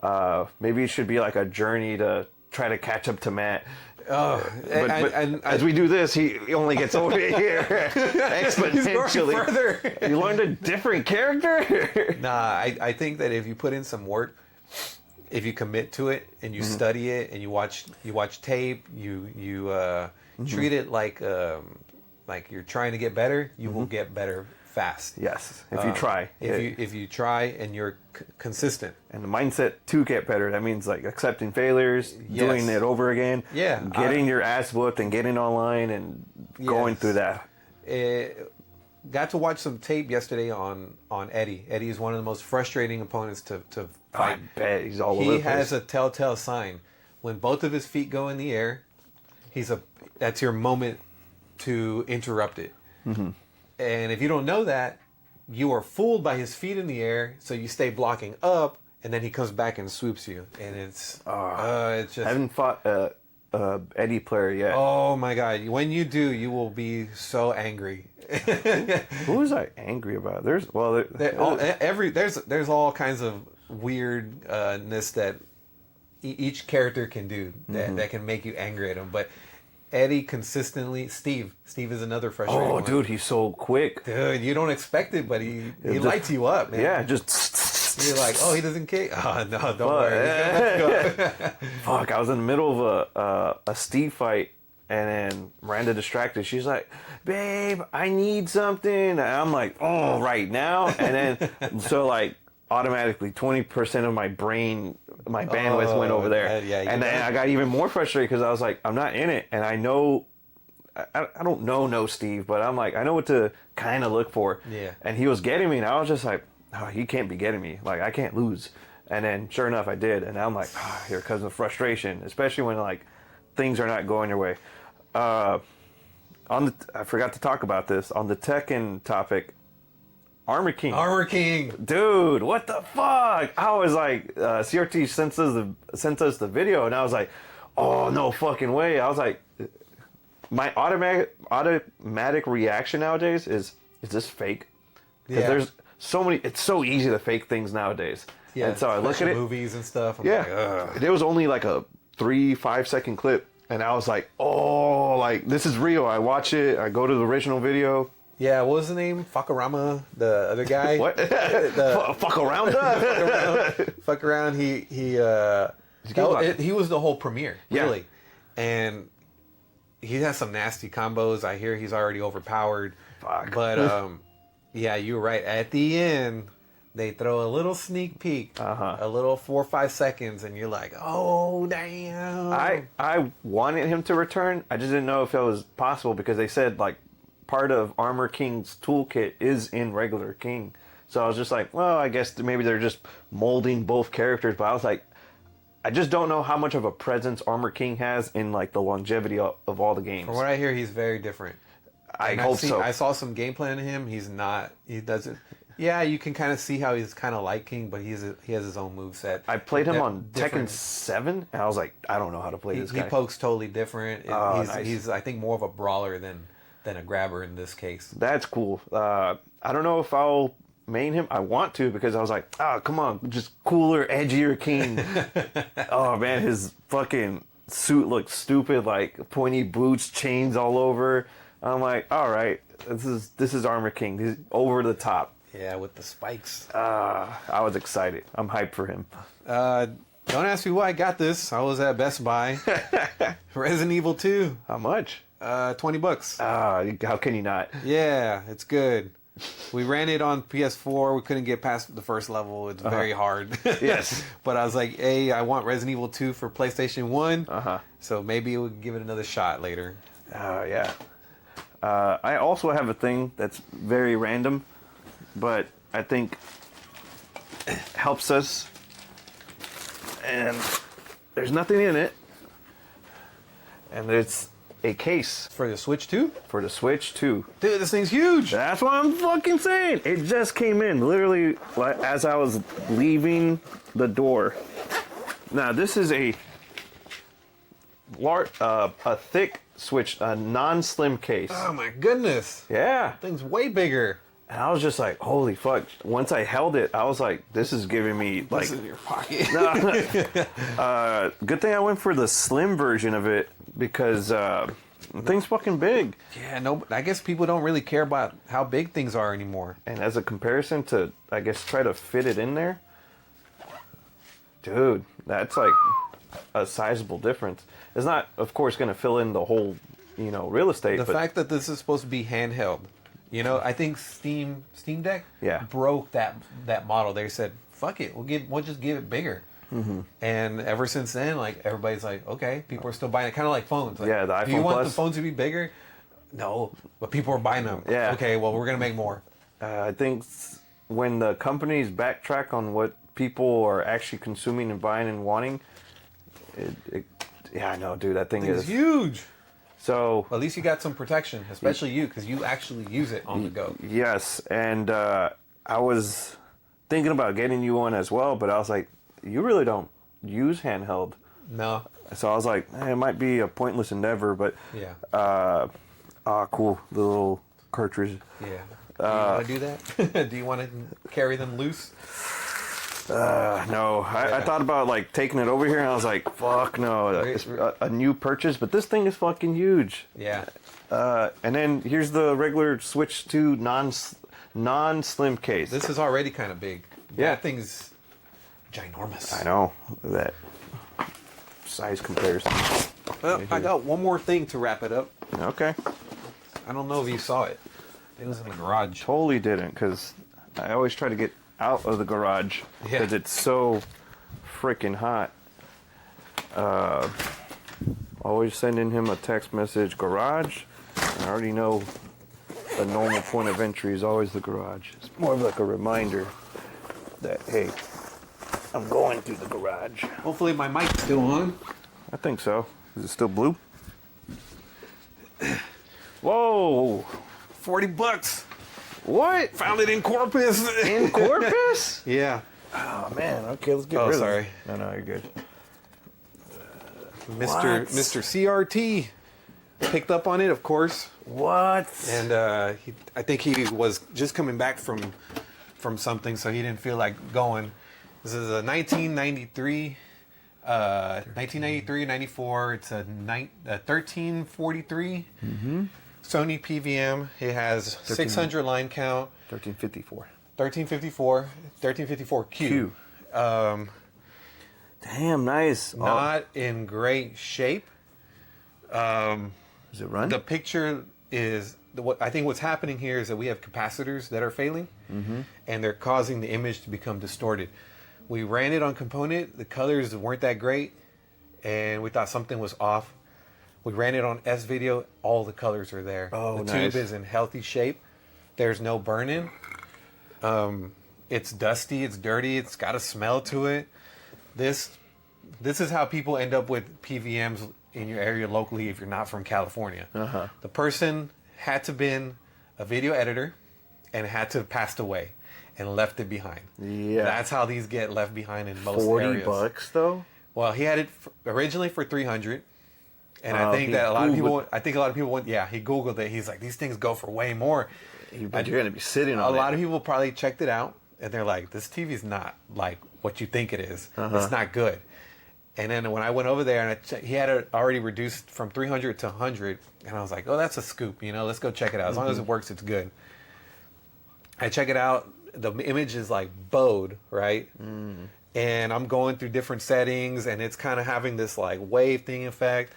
Like, maybe it should be like a journey to try to catch up to Matt. Oh, but as we do this, he only gets over here exponentially. Further. You learned a different character. Nah, I think that if you put in some work, if you commit to it and you study it and you watch tape, you treat it like you're trying to get better, you will get better fast. Yes, if you try. If you try and you're consistent. And the mindset to get better, that means like accepting failures, doing it over again, getting your ass whooped and getting online and going through that. Got to watch some tape yesterday on Eddie. Eddie is one of the most frustrating opponents to fight. I bet he's all over the place. He has a telltale sign. When both of his feet go in the air, that's your moment to interrupt it. Mm-hmm. And if you don't know that, you are fooled by his feet in the air, so you stay blocking up, and then he comes back and swoops you, and it's just... I haven't fought Eddie player yet. Oh my god! When you do, you will be so angry. Who was I angry about? There's all kinds of weirdness that each character can do that can make you angry at him, but. Eddie consistently... Steve is another frustrating one. Dude, he's so quick. Dude, you don't expect it, but he lights you up, man. Yeah, just... You're like, oh, he doesn't kick? Oh, no, don't worry. Fuck, I was in the middle of a Steve fight, and then Miranda distracted. She's like, babe, I need something. And I'm like, oh, right now? And then, so like, automatically 20% of my brain... My bandwidth went over there. And then I got even more frustrated because I was like, I'm not in it. And I know, I don't know Steve, but I'm like, I know what to kind of look for. Yeah. And he was getting me, and I was just like, oh, he can't be getting me. Like, I can't lose. And then, sure enough, I did. And I'm like, here comes the frustration, especially when, like, things are not going your way. I forgot to talk about this. On the Tekken topic, Armor King. Dude, what the fuck? I was like, CRT sent us the video, and I was like, oh, no fucking way. I was like, my automatic reaction nowadays is this fake? Because there's so many, it's so easy to fake things nowadays. Yeah, and so I look at it. Movies and stuff. I'm like, ugh. It was only like a 3-5 second clip, and I was like, oh, like, this is real. I watch it, I go to the original video. Yeah, what was the name? Fuckarama, the other guy. What? Fuck around. Fuck around. He was the whole premiere, really, and he has some nasty combos. I hear he's already overpowered. Fuck. But yeah, you're right. At the end, they throw a little sneak peek, a little 4 or 5 seconds, and you're like, oh damn. I wanted him to return. I just didn't know if it was possible because they said like. Part of Armor King's toolkit is in regular King. So I was just like, well, I guess maybe they're just molding both characters. But I was like, I just don't know how much of a presence Armor King has in like the longevity of all the games. From what I hear, he's very different. I hope so. I saw some gameplay on him. He doesn't. Yeah, you can kind of see how he's kind of like King, but he has his own moveset. I played him on Tekken 7, and I was like, I don't know how to play this guy. He pokes totally different. Nice. He's I think more of a brawler than a grabber in this case. That's cool. I don't know if I'll main him. I want to because I was like, come on, just cooler, edgier King. Oh man, his fucking suit looks stupid, like pointy boots, chains all over. I'm like, all right, this is Armor King. He's over the top. Yeah, with the spikes. I was excited. I'm hyped for him. Don't ask me why I got this. I was at Best Buy. Resident Evil 2. How much? $20. How can you not? Yeah, it's good. We ran it on PS4. We couldn't get past the first level. It's very hard. Yes. But I was like, hey, I want Resident Evil 2 for PlayStation 1. So maybe we'll give it another shot later. Yeah. I also have a thing that's very random, but I think helps us. And there's nothing in it. And it's a case. For the Switch 2? For the Switch 2. Dude, this thing's huge. That's what I'm fucking saying. It just came in literally as I was leaving the door. Now, this is a thick Switch, a non-slim case. Oh my goodness. Yeah. Thing's way bigger. And I was just like, holy fuck. Once I held it, I was like, this is giving me like... This is in your pocket. Good thing I went for the slim version of it because the thing's fucking big. Yeah, no, I guess people don't really care about how big things are anymore. And as a comparison to, I guess, try to fit it in there, dude, that's like a sizable difference. It's not, of course, going to fill in the whole, real estate. The fact that this is supposed to be handheld, I think Steam Deck broke that model. They said, "Fuck it, we'll just give it bigger." Mm-hmm. And ever since then, like everybody's like, okay, people are still buying it, kind of like phones. Like, yeah, the iPhone do you want Plus. the phones to be bigger? No, but people are buying them. Yeah. Okay, well, we're gonna make more. I think when the companies backtrack on what people are actually consuming and buying and wanting, yeah, I know, dude, that thing is huge. So well, at least you got some protection, especially you, because you actually use it on the go. Yes, and I was thinking about getting you one as well, but I was like, you really don't use handheld. No. So I was like, it might be a pointless endeavor, but yeah. Cool, the little cartridge. Yeah. Do you want to do that? Do you want to carry them loose? No, I thought about like taking it over here, and I was like, "Fuck no!" It's a new purchase, but this thing is fucking huge. Yeah. And then here's the regular Switch 2 non-slim case. This is already kind of big. Yeah, that thing's ginormous. I know that size comparison. Well, I got one more thing to wrap it up. Okay. I don't know if you saw it. It was in the garage. Totally didn't, because I always try to get out of the garage because it's so freaking hot. Always sending him a text message, garage. I already know the normal point of entry is always the garage. It's more of like a reminder that, hey, I'm going through the garage. Hopefully my mic's still on. I think so. Is it still blue? Whoa! $40. What? Found it in Corpus. In Corpus? Yeah. Oh man. Okay, let's get rid of it. Sorry. No, you're good. Mr. CRT picked up on it, of course. What? And I think he was just coming back from something, so he didn't feel like going. This is a 1993, 94. It's a 1343 Sony PVM. It has 600 line count. 1354 Q. Damn, nice. Not in great shape. Does it run? The picture is what I think. What's happening here is that we have capacitors that are failing, and they're causing the image to become distorted. We ran it on component. The colors weren't that great, and we thought something was off. We ran it on S-Video. All the colors are there. Oh, the nice. tube is in healthy shape. There's no burn-in. It's dusty. It's dirty. It's got a smell to it. This is how people end up with PVMs in your area locally if you're not from California. The person had to been a video editor and had to have passed away and left it behind. Yeah. That's how these get left behind in most areas. $40 though? Well, he had it originally for $300. And I think that a lot of people went, he Googled it. He's like, these things go for way more. But you're going to be sitting on it. A lot of people probably checked it out, and they're like, this TV's not like what you think it is. It's not good. And then when I went over there, and he had it already reduced from 300 to 100, and I was like, oh, that's a scoop. Let's go check it out. As long as it works, it's good. I check it out. The image is like bowed, right? And I'm going through different settings, and it's kind of having this like wave thing effect.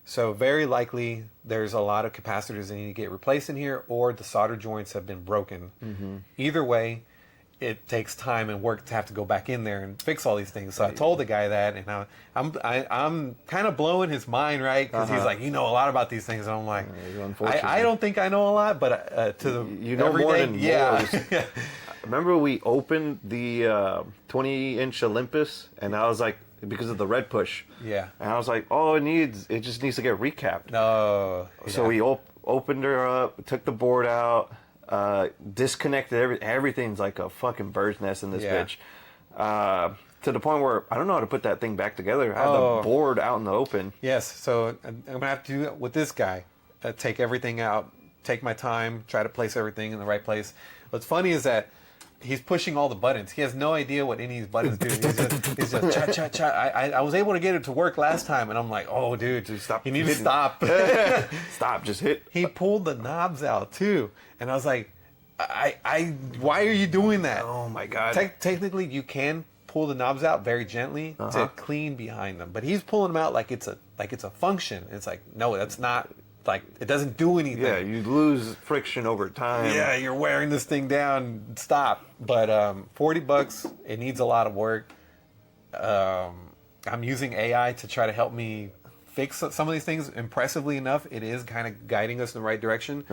So very likely there's a lot of capacitors that need to get replaced in here, or the solder joints have been broken. Either way, it takes time and work to have to go back in there and fix all these things. So I told the guy that, and I'm kind of blowing his mind, right? Because he's like, you know a lot about these things, and I'm like, I don't think I know a lot, but to the more than yeah. Remember we opened the 20-inch Olympus, and I was like, because of the red push. Yeah. And I was like, it just needs to get recapped. No. Yeah. So we opened her up, took the board out, disconnected everything's like a fucking bird's nest in this bitch. To the point where I don't know how to put that thing back together. I had the board out in the open. Yes. So I'm going to have to do that with this guy. Take everything out, take my time, try to place everything in the right place. What's funny is that he's pushing all the buttons. He has no idea what any of these buttons do. He's just cha cha cha. I was able to get it to work last time, and I'm like, oh, dude, stop. You need to stop. Stop. Just hit. He pulled the knobs out too, and I was like, why are you doing that? Oh my god. Technically, you can pull the knobs out very gently to clean behind them, but he's pulling them out like it's a function. It's like, no, that's not. Like, it doesn't do anything. Yeah, you lose friction over time. Yeah, you're wearing this thing down. Stop. But $40, it needs a lot of work. I'm using AI to try to help me fix some of these things. Impressively enough, it is kind of guiding us in the right direction.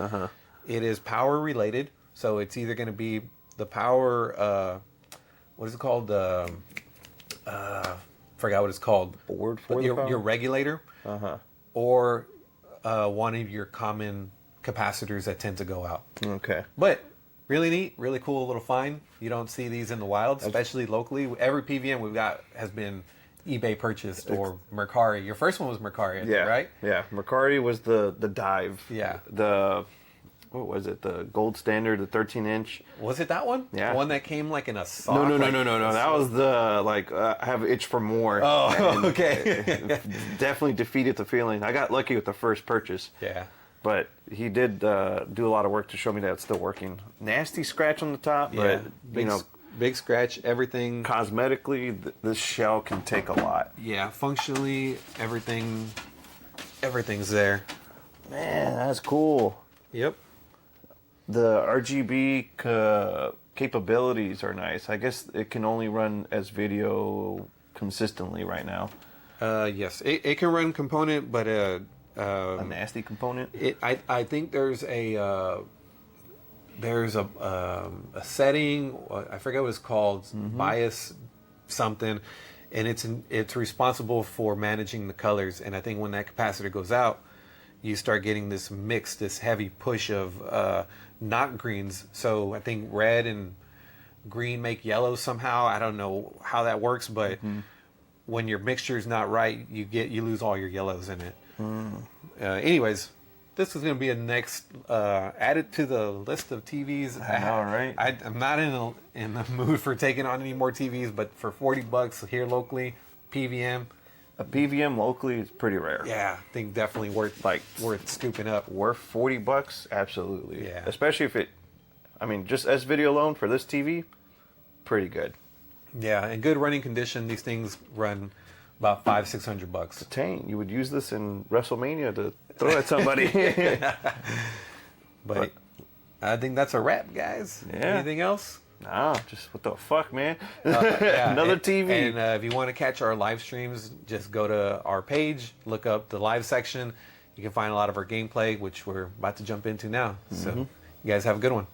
It is power related, so it's either going to be the power. What is it called? Forgot what it's called. Board for your regulator, or one of your common capacitors that tend to go out. Okay. But really neat, really cool little find. You don't see these in the wild, especially locally. Every PVM we've got has been eBay purchased or Mercari. Your first one was Mercari, right? Yeah, Mercari was the dive. Yeah. What was it? The gold standard, the 13-inch. Was it that one? Yeah. The one that came like in a sock? No. That was the I have itch for more. Oh, okay. Definitely defeated the feeling. I got lucky with the first purchase. Yeah. But he did do a lot of work to show me that it's still working. Nasty scratch on the top, but big scratch. Everything cosmetically, this shell can take a lot. Yeah, functionally, everything's there. Man, that's cool. Yep. The RGB capabilities are nice. I guess it can only run as video consistently right now. Yes, it can run component, but a nasty component. I think there's a setting. I forget what it's called. Bias something, and it's responsible for managing the colors. And I think when that capacitor goes out, you start getting this mix, this heavy push of not greens. So I think red and green make yellow somehow. I don't know how that works, but when your mixture is not right, you lose all your yellows in it. Anyways, this is going to be a next added to the list of TVs. I know, right? I'm not in the mood for taking on any more TVs, but for $40 here locally, PVM. A PVM locally is pretty rare. Yeah, I think definitely worth scooping up. Worth $40, absolutely. Yeah. Especially if just S video alone for this TV, pretty good. Yeah, in good running condition, these things run about $500-600. Dang, you would use this in WrestleMania to throw at somebody. But I think that's a wrap, guys. Yeah. Anything else? Nah, just what the fuck, man. Yeah, Another TV. And if you want to catch our live streams, just go to our page, look up the live section. You can find a lot of our gameplay, which we're about to jump into now. So you guys have a good one.